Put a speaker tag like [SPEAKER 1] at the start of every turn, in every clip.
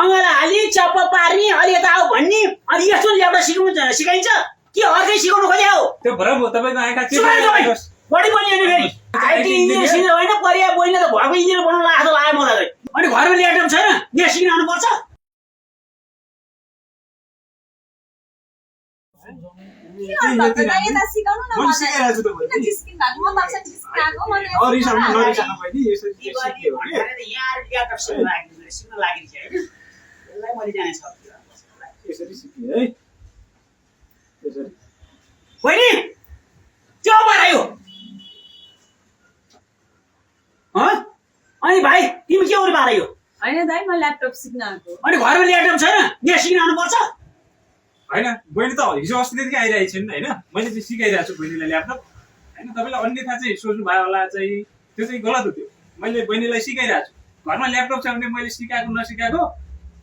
[SPEAKER 1] अँगाला हाली चप्प पार्ने अलि यता आऊ भन्ने अनि यस्तो ल्याउटा सिकाउनु सिकाइन्छ के अर्कै सिकाउनु खोज्या हो
[SPEAKER 2] त्यो भरम हो तपाईको आँखा
[SPEAKER 1] बढी बोल्ने फेरि आइटी इन्जिनियर सिक्ने होइन परिया बोल्ने त घरको इन्जिनियर बनाउनु लाग्यो लाग्यो मलाई अनि घरमा ल्यापटप छैन यहाँ सिक्न आउनुपर्छ बहिनी त्यो बनायो अनि भाइ तिमी के गरी पारायो
[SPEAKER 3] हैन दाइ म ल्यापटप सिक्न आएको
[SPEAKER 1] अनि घरमा ल्यापटप छैन यहाँ सिक्न आउनुपर्छ
[SPEAKER 2] हैन बहिनी त हिजो अस्तिदेखि आइरहेको छिन् हैन मैले चाहिँ सिकाइरहेको छु बहिनीलाई ल्यापटप हैन तपाईलाई अन्यथा चाहिँ सोच्नु भयो होला चाहिँ त्यो चाहिँ गलत हो त्यो मैले बहिनीलाई सिकाइरहेको छु घरमा ल्यापटप छ भने मैले सिकाएको नसिकाएको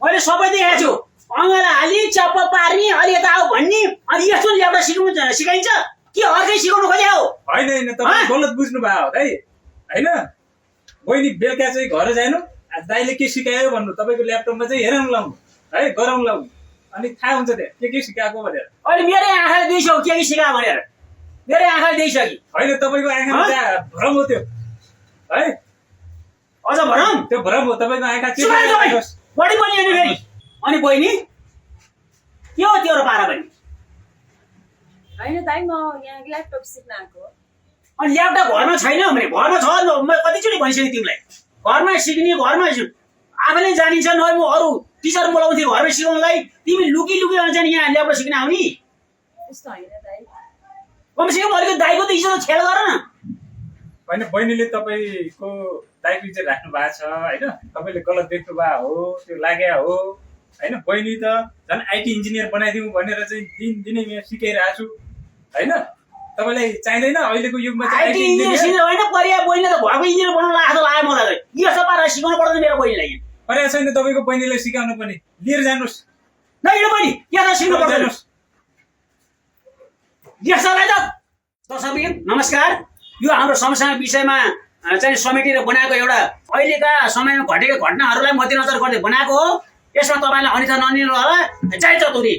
[SPEAKER 1] मैले सबै देखाएको छु अँगाला हाली चप्प पार्ने अलि यता आऊ भन्ने अनि यस्तो ल्याउटा सिकाउनु सिकाइन्छ के अर्कै सिकाउनु खोज्या हो
[SPEAKER 2] हैन हैन तपाईँ गलत बुझ्नु भयो हो दाइ हैन बहिनी बेलुका चाहिँ घर जानु दाइले के सिकायो भन्नु तपाईँको ल्यापटपमा चाहिँ हेराउनु लाउनु है गराउनु लाउनु अनि थाहा हुन्छ त्यहाँ के सिकाएको भनेर
[SPEAKER 1] अहिले मेरै आँखाले देखिसक्यो के सिकायो भनेर मेरै आँखाले देखिसक्यो
[SPEAKER 2] होइन तपाईँको आँखामा चाहिँ भ्रम हो त्यो है
[SPEAKER 1] अझ भरम
[SPEAKER 2] त्यो भ्रम हो तपाईँको आँखा
[SPEAKER 1] बढी बोल्ने फेरि अनि बहिनी के हो त्यो पारा बहिनी
[SPEAKER 3] हैन दाइ म यहाँ ल्यापटप सिक्न आएको
[SPEAKER 1] अनि ल्यापटप घरमा छैन भने घरमा छ म कतिचोटि भनिसकेँ तिमीलाई घरमा सिक्ने घरमा आफैले जानिन्छ न म अरू टिचर बोलाउँथे घरमा सिकाउनलाई तिमी लुकी लुकी आउँछ नि यहाँ ल्यापटप सिक्न आउने
[SPEAKER 3] त्यस्तो हैन दाइ
[SPEAKER 1] कमसेकम अलिकति दाइको त इज्जत खेल गर न
[SPEAKER 2] होइन बहिनीले तपाईँको दाइको इज्जत राख्नु भएको छ होइन तपाईँले गलत देख्नु भएको हो त्यो लाग्या हो होइन बहिनी त झन् आइटी इन्जिनियर बनाइदिउँ भनेर चाहिँ दिनदिनै यहाँ सिकाइरहेको छु होइन तपाईँलाई चाहिँदैन अहिलेको युगमा
[SPEAKER 1] आइटी इन्जिनियर सिक्ने होइन परिया बोल्ने त घरको इन्जिनियर बनाउनु लाग्यो लाग्यो मलाई यस्तो पारा सिकाउनु पर्दैन मेरो बहिनीलाई
[SPEAKER 2] परेको छैन तपाईँको बहिनीलाई सिकाउनु पनि लिएर जानुहोस्
[SPEAKER 1] नहिँड बहिनी यहाँ सिक्नु पर्दैन यसलाई त दर्शकबिन नमस्कार यो हाम्रो समस्याको विषयमा चाहिँ समेटेर बनाएको एउटा अहिलेका समयमा घटेका घटनाहरूलाई मध्यनजर गर्दै बनाएको हो यसमा तपाईँलाई अन्यथा नलिनु होला जय चतुरी।